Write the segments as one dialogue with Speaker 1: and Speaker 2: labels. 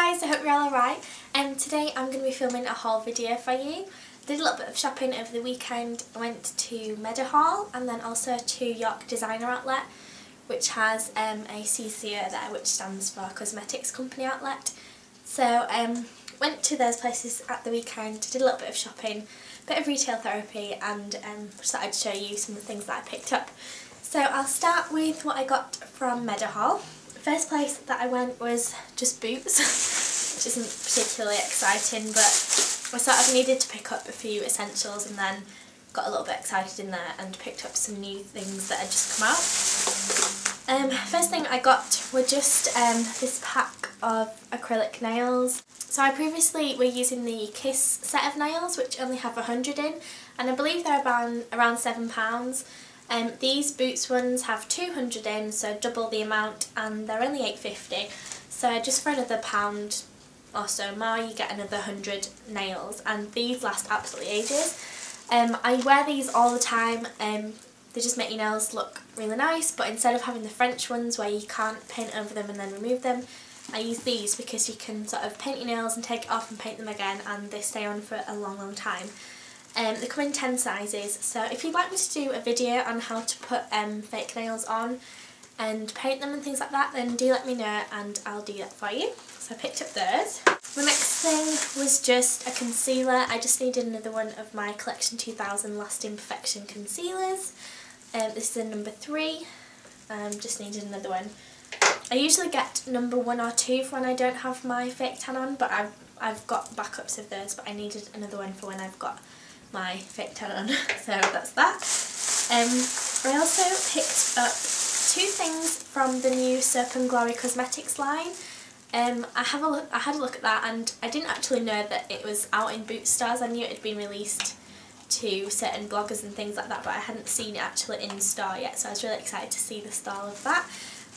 Speaker 1: guys, I hope you're all alright. Today I'm going to be filming a haul video for you. I did a little bit of shopping over the weekend. I went to Meadowhall and then also to York Designer Outlet, which has a CCO there, which stands for Cosmetics Company Outlet. So went to those places at the weekend, did a little bit of shopping, a bit of retail therapy, and just thought I'd show you some of the things that I picked up. So I'll start with what I got from Meadowhall. The first place that I went was just Boots, which isn't particularly exciting, but I sort of needed to pick up a few essentials and then got a little bit excited in there and picked up some new things that had just come out. First thing I got were just this pack of acrylic nails. So I previously were using the Kiss set of nails, which only have 100 in, and I believe they're around £7. These Boots ones have 200 in, so double the amount, and they're only £8.50. So just for another £1 or so more, you get another 100 nails, and these last absolutely ages. I wear these all the time. They just make your nails look really nice, but instead of having the French ones where you can't paint over them and then remove them, I use these because you can sort of paint your nails and take it off and paint them again, and they stay on for a long time. They come in 10 sizes, so if you'd like me to do a video on how to put fake nails on and paint them and things like that, then do let me know and I'll do that for you. So I picked up those. The next thing was just a concealer. I just needed another one of my Collection 2000 Lasting Perfection concealers. This is a number 3. Just needed another one. I usually get number 1 or 2 for when I don't have my fake tan on, but I've got backups of those, but I needed another one for when I've got my fake tan on. So that's that. I also picked up 2 things from the new Soap and Glory Cosmetics line. I had a look at that, and I didn't actually know that it was out in Boots stores. I knew it had been released to certain bloggers and things like that, but I hadn't seen it actually in store yet, so I was really excited to see the style of that.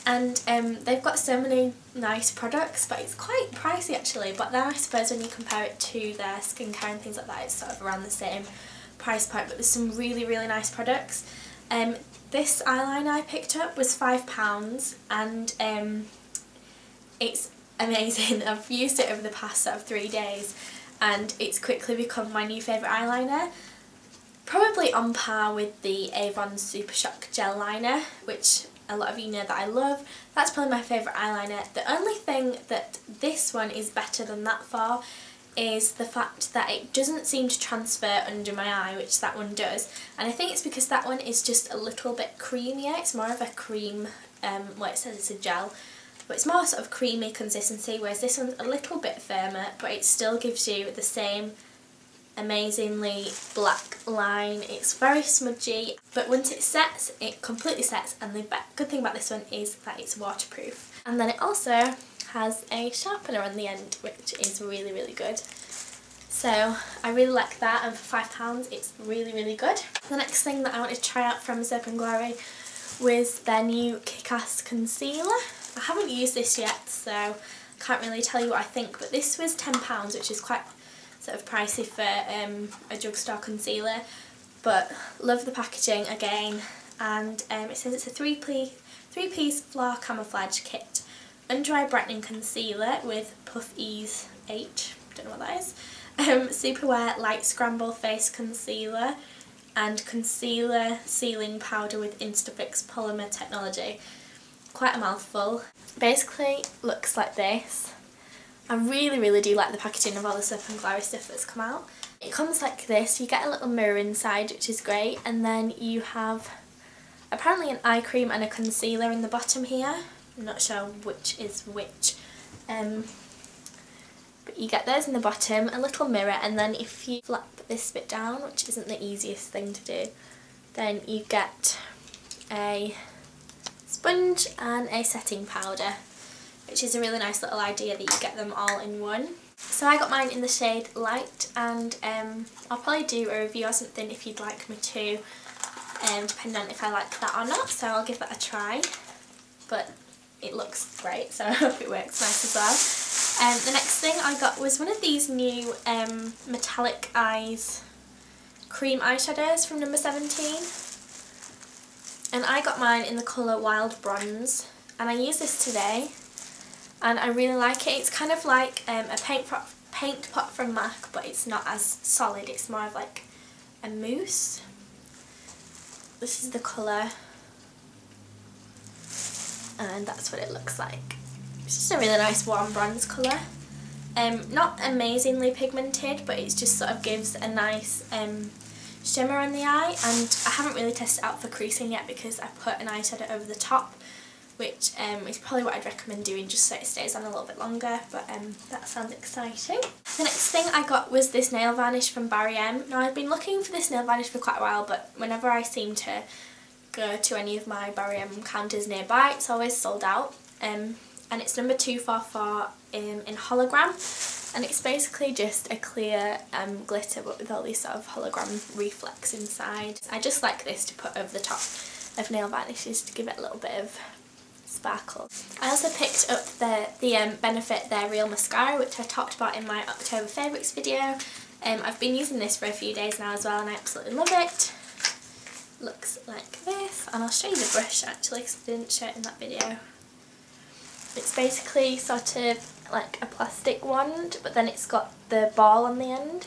Speaker 1: And they've got so many nice products, but it's quite pricey actually, but then I suppose when you compare it to their skincare and things like that, it's sort of around the same price point, but there's some really nice products. This eyeliner I picked up was £5, and it's amazing. I've used it over the past sort of 3 days, and it's quickly become my new favourite eyeliner. Probably on par with the Avon Super Shock Gel Liner, which a lot of you know that I love. That's probably my favourite eyeliner. The only thing that this one is better than that for is the fact that it doesn't seem to transfer under my eye, which that one does. And I think it's because that one is just a little bit creamier. It's more of a cream, well, it says it's a gel, but it's more sort of creamy consistency, whereas this one's a little bit firmer, but it still gives you the same amazingly black line. It's very smudgy, but once it sets, it completely sets, and the good thing about this one is that it's waterproof. And then it also has a sharpener on the end, which is really good. So I really like that, and for £5 it's really good. The next thing that I wanted to try out from Soap and Glory was their new Kick-Ass concealer. I haven't used this yet, so I can't really tell you what I think, but this was £10, which is quite sort of pricey for a drugstore concealer, but love the packaging again. And it says it's a three-piece floor camouflage kit, under eye brightening concealer with Puff Ease H, don't know what that is, Superwear Light Scramble Face Concealer, and concealer sealing powder with Instafix polymer technology. Quite a mouthful. Basically looks like this. I really do like the packaging of all the Soap and Glory stuff that's come out. It comes like this. You get a little mirror inside, which is great, and then you have apparently an eye cream and a concealer in the bottom here. I'm not sure which is which, but you get those in the bottom, a little mirror, and then if you flap this bit down, which isn't the easiest thing to do, then you get a sponge and a setting powder, which is a really nice little idea that you get them all in one. So I got mine in the shade Light, and I'll probably do a review or something if you'd like me to, depending on if I like that or not, so I'll give that a try. But it looks great, so I hope it works nice as well. The next thing I got was one of these new Metallic Eyes cream eyeshadows from number 17. And I got mine in the colour Wild Bronze, and I used this today. and I really like it. It's kind of like a paint pot from MAC, but it's not as solid, it's more of like a mousse. This is the colour, and that's what it looks like. It's just a really nice warm bronze colour. Not amazingly pigmented, but it just sort of gives a nice shimmer on the eye, and I haven't really tested it out for creasing yet because I put an eyeshadow over the top, which is probably what I'd recommend doing just so it stays on a little bit longer, but that sounds exciting. The next thing I got was this nail varnish from Barry M. Now I've been looking for this nail varnish for quite a while, but whenever I seem to go to any of my Barry M counters nearby, it's always sold out. And it's number 244 in hologram, and it's basically just a clear glitter but with all these sort of hologram reflex inside. I just like this to put over the top of nail varnishes to give it a little bit of sparkle. I also picked up the Benefit Their Real Mascara, which I talked about in my October favourites video. I've been using this for a few days now as well, and I absolutely love it. Looks like this, and I'll show you the brush actually because I didn't show it in that video. It's basically sort of like a plastic wand, but then it's got the ball on the end,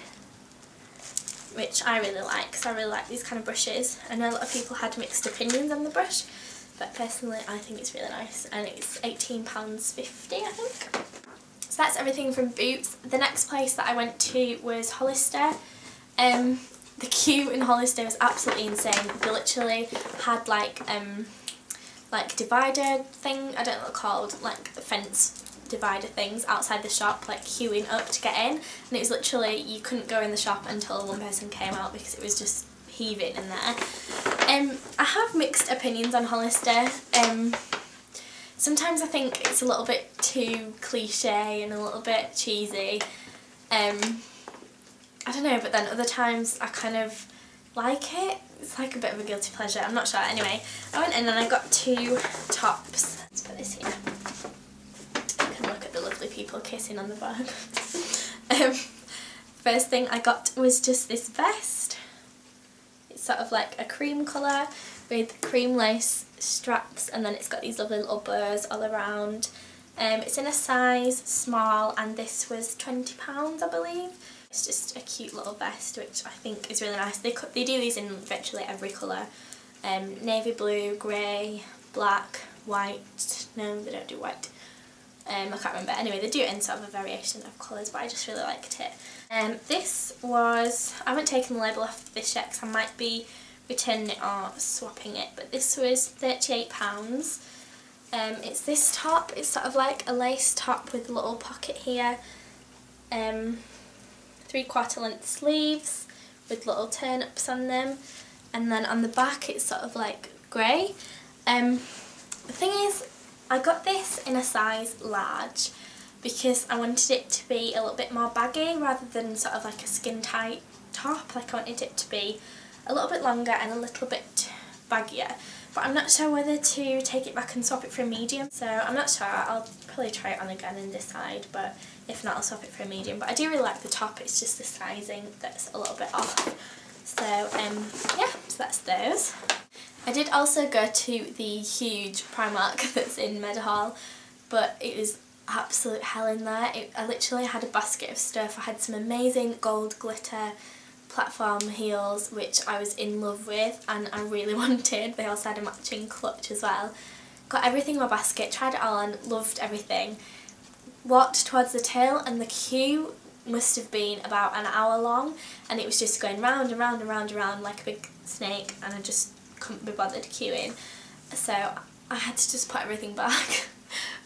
Speaker 1: which I really like because I really like these kind of brushes. I know a lot of people had mixed opinions on the brush, but personally I think it's really nice, and it's £18.50 I think. So that's everything from Boots. The next place that I went to was Hollister. The queue in Hollister was absolutely insane. They literally had like divider thing, I don't know what they're called, like fence divider things outside the shop, like queuing up to get in, and it was literally, you couldn't go in the shop until one person came out because it was just heaving in there. I have mixed opinions on Hollister. Sometimes I think it's a little bit too cliche and a little bit cheesy. I don't know, but then other times I kind of like it. It's like a bit of a guilty pleasure, I'm not sure. Anyway, I went in and I got 2 tops. Let's put this here. You can look at the lovely people kissing on the bag. First thing I got was just this vest. It's sort of like a cream colour with cream lace straps, and then it's got these lovely little bows all around. It's in a size small, and this was £20 I believe. It's just a cute little vest, which I think is really nice. They do these in virtually every colour. Navy blue, grey, black, white. No, they don't do white. I can't remember. Anyway, they do it in sort of a variation of colours, but I just really liked it. This was, I haven't taken the label off this yet because I might be returning it or swapping it, but this was £38. It's this top. It's sort of like a lace top with a little pocket here. 3/4 length sleeves with little turn-ups on them, and then on the back it's sort of like grey. The thing is, I got this in a size large because I wanted it to be a little bit more baggy rather than sort of like a skin tight top. Like I wanted it to be a little bit longer and a little bit baggier, but I'm not sure whether to take it back and swap it for a medium, so I'm not sure. I'll probably try it on again and decide, but if not I'll swap it for a medium. But I do really like the top, it's just the sizing that's a little bit off. So yeah, so that's those. I did also go to the huge Primark that's in Meadowhall, but it was absolute hell in there. I literally had a basket of stuff. I had some amazing gold glitter platform heels which I was in love with and I really wanted. They also had a matching clutch as well. Got everything in my basket, tried it all on, loved everything. Walked towards the tail and the queue must have been about an hour long, and it was just going round and round and round and round like a big snake, and I just couldn't be bothered queuing. So I had to just put everything back,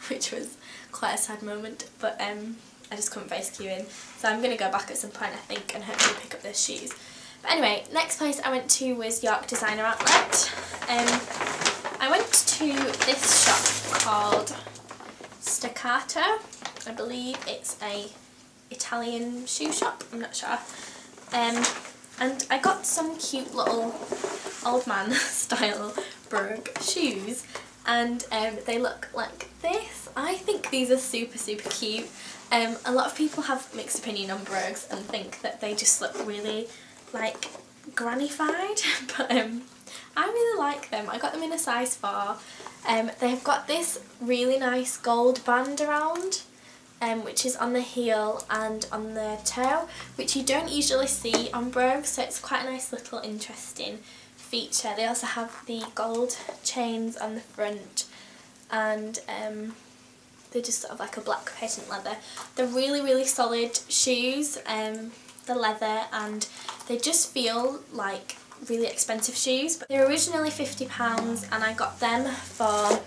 Speaker 1: which was quite a sad moment, but I just couldn't face queuing. So I'm going to go back at some point I think and hopefully pick up those shoes. But anyway, next place I went to was York Designer Outlet. I went to this shop called Staccato. I believe it's a Italian shoe shop, I'm not sure. And I got some cute little old man style Brugg shoes, and they look like this. I think these are super cute. A lot of people have mixed opinion on Bruggs and think that they just look really like grannified, but I really like them. I got them in a size 4. They have got this really nice gold band around, which is on the heel and on the toe, which you don't usually see on brogues, so it's quite a nice little interesting feature. They also have the gold chains on the front, and they're just sort of like a black patent leather. They're really, really solid shoes, the leather, and they just feel like really expensive shoes. But they were originally £50 and I got them for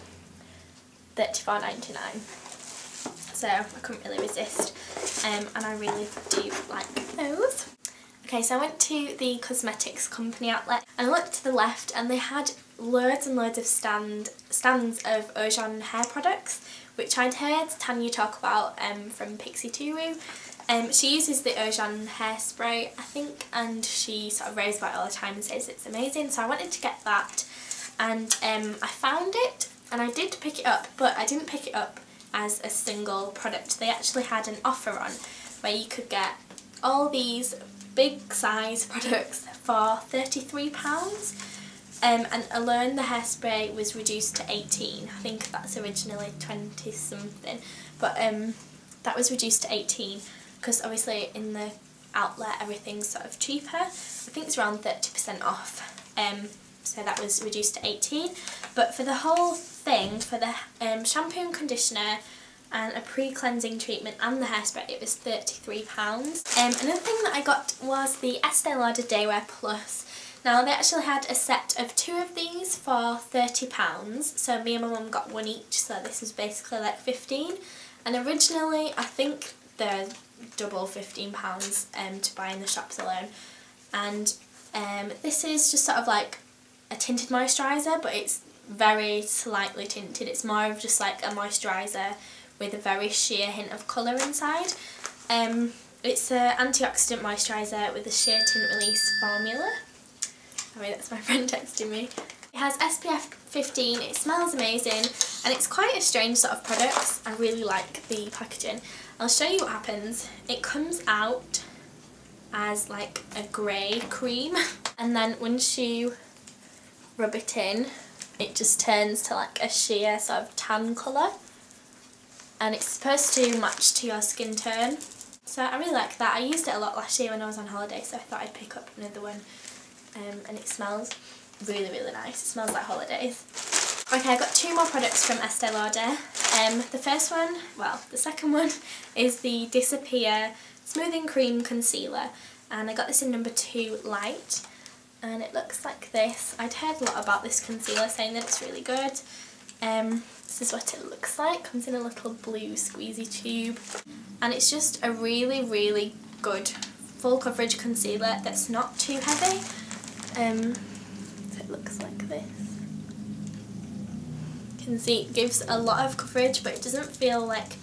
Speaker 1: $34.99. So I couldn't really resist, and I really do like those. Okay, so I went to the cosmetics company outlet and I looked to the left and they had loads and loads of stands of Avon hair products, which I'd heard Tanya talk about from Pixie Turu. She uses the Avon hairspray, I think, and she sort of raves about it all the time and says it's amazing, so I wanted to get that, and I found it and I did pick it up, but I didn't pick it up as a single product. They actually had an offer on where you could get all these big size products for £33, and alone the hairspray was reduced to 18. I think that's originally 20 something, but that was reduced to 18 because obviously in the outlet everything's sort of cheaper. I think it's around 30% off, so that was reduced to 18. But for the whole thing, for the shampoo and conditioner and a pre-cleansing treatment and the hairspray, it was £33. Another thing that I got was the Estee Lauder Daywear Plus. Now they actually had a set of 2 of these for £30, so me and my mum got one each, so this was basically like 15. And originally I think they're double £15 to buy in the shops alone. And this is just sort of like a tinted moisturiser, but it's very slightly tinted. It's more of just like a moisturiser with a very sheer hint of colour inside. It's an antioxidant moisturiser with a sheer tint release formula. Sorry, that's my friend texting me. It has SPF 15, it smells amazing, and it's quite a strange sort of product. I really like the packaging. I'll show you what happens. It comes out as like a grey cream, and then once you rub it in, it just turns to like a sheer sort of tan colour, and it's supposed to match to your skin tone. So I really like that. I used it a lot last year when I was on holiday, so I thought I'd pick up another one. And it smells really, really nice. It smells like holidays. Okay, I got 2 more products from Estee Lauder. The second one is the Disappear Smoothing Cream Concealer, and I got this in number 2 light, and it looks like this. I'd heard a lot about this concealer, saying that it's really good. This is what it looks like. Comes in a little blue squeezy tube, and it's just a really, really good full coverage concealer that's not too heavy. So it looks like this. You can see it gives a lot of coverage, but it doesn't feel like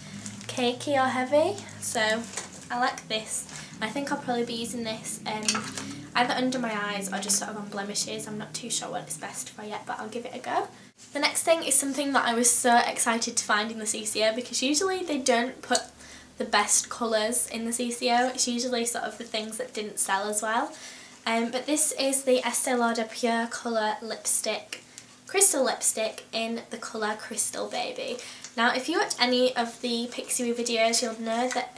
Speaker 1: cakey or heavy, so I like this. I think I'll probably be using this either under my eyes or just sort of on blemishes. I'm not too sure what it's best for yet, but I'll give it a go. The next thing is something that I was so excited to find in the CCO, because usually they don't put the best colours in the CCO. It's usually sort of the things that didn't sell as well. But this is the Estee Lauder Pure Colour Lipstick, Crystal Lipstick in the colour Crystal Baby. Now, if you watch any of the Pixie videos, you'll know that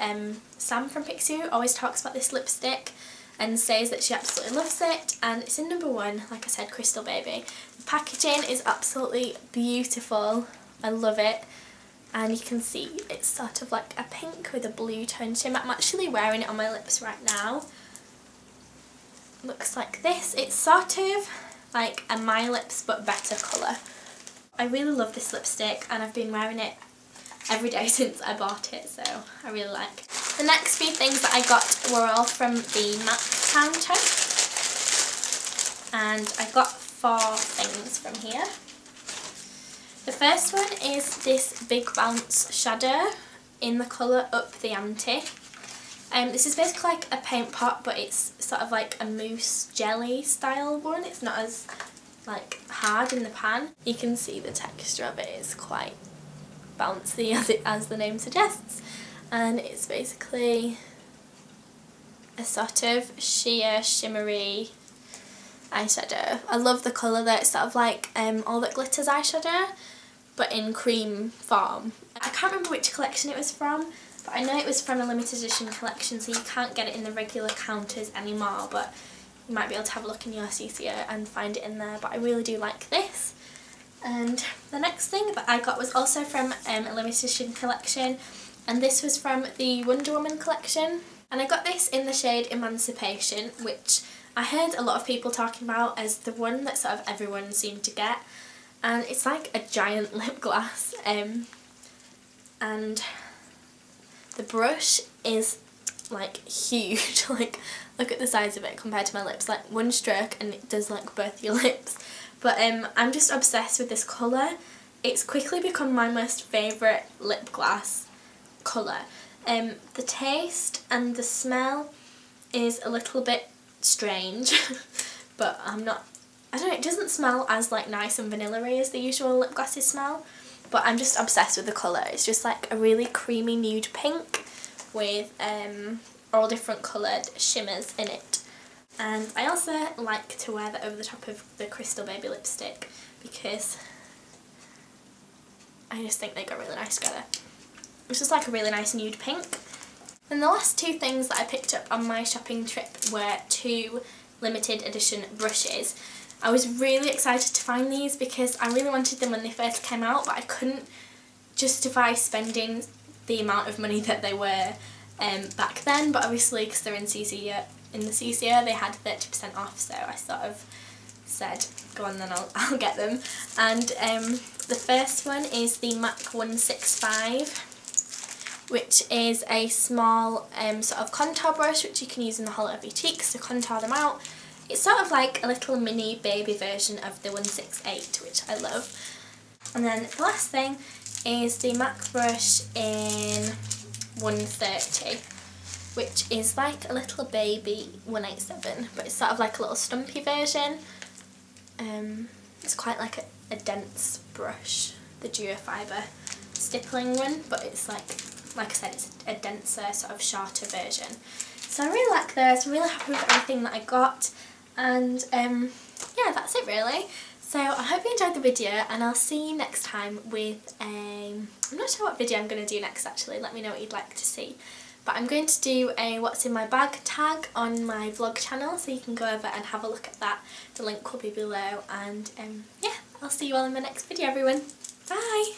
Speaker 1: Sam from Pixie always talks about this lipstick and says that she absolutely loves it, and it's in number 1, like I said, Crystal Baby. The packaging is absolutely beautiful. I love it. And you can see it's sort of like a pink with a blue tone shimmer. I'm actually wearing it on my lips right now. Looks like this. It's sort of like a My Lips but better colour. I really love this lipstick, and I've been wearing it every day since I bought it, so I really like it. The next few things that I got were all from the MAC counter, and I got 4 things from here. The first one is this Big Bounce shadow in the colour Up the Ante. This is basically like a paint pot, but it's sort of like a mousse jelly style one. It's not as like hard in the pan. You can see the texture of it is quite bouncy, as the name suggests, and it's basically a sort of sheer shimmery eyeshadow. I love the colour though. It's sort of like All That Glitters eyeshadow, but in cream form. I can't remember which collection it was from, but I know it was from a limited edition collection, so you can't get it in the regular counters anymore, but you might be able to have a look in your CCO and find it in there. But I really do like this. And the next thing that I got was also from a limited edition collection, and this was from the Wonder Woman collection. And I got this in the shade Emancipation, which I heard a lot of people talking about as the one that sort of everyone seemed to get. And it's like a giant lip gloss, and the brush is like huge. Like, look at the size of it compared to my lips, like one stroke and it does like both your lips. But I'm just obsessed with this colour. It's quickly become my most favourite lip gloss colour. The taste and the smell is a little bit strange, but I don't know, it doesn't smell as like nice and vanilla-y as the usual lip glosses smell, but I'm just obsessed with the colour. It's just like a really creamy nude pink with all different coloured shimmers in it. And I also like to wear that over the top of the Crystal Baby lipstick because I just think they go really nice together. It's just like a really nice nude pink. And the last two things that I picked up on my shopping trip were two limited edition brushes. I was really excited to find these because I really wanted them when they first came out, but I couldn't justify spending the amount of money that they were back then. But obviously, because they're in the CCO, they had 30% off, so I sort of said, go on then, I'll get them. And the first one is the MAC 165. Which is a small sort of contour brush which you can use in the hollow of your cheeks to contour them out. It's sort of like a little mini baby version of the 168, which I love. And then the last thing is the MAC brush in 130, which is like a little baby 187, but it's sort of like a little stumpy version. It's quite like a dense brush, the duo fibre stippling one, but it's like I said, it's a denser, sort of shorter version. So I really like those, I'm really happy with everything that I got, and yeah, that's it really. So I hope you enjoyed the video, and I'll see you next time with I'm not sure what video I'm going to do next actually, let me know what you'd like to see. But I'm going to do a what's in my bag tag on my vlog channel, so you can go over and have a look at that. The link will be below, and yeah, I'll see you all in my next video everyone. Bye!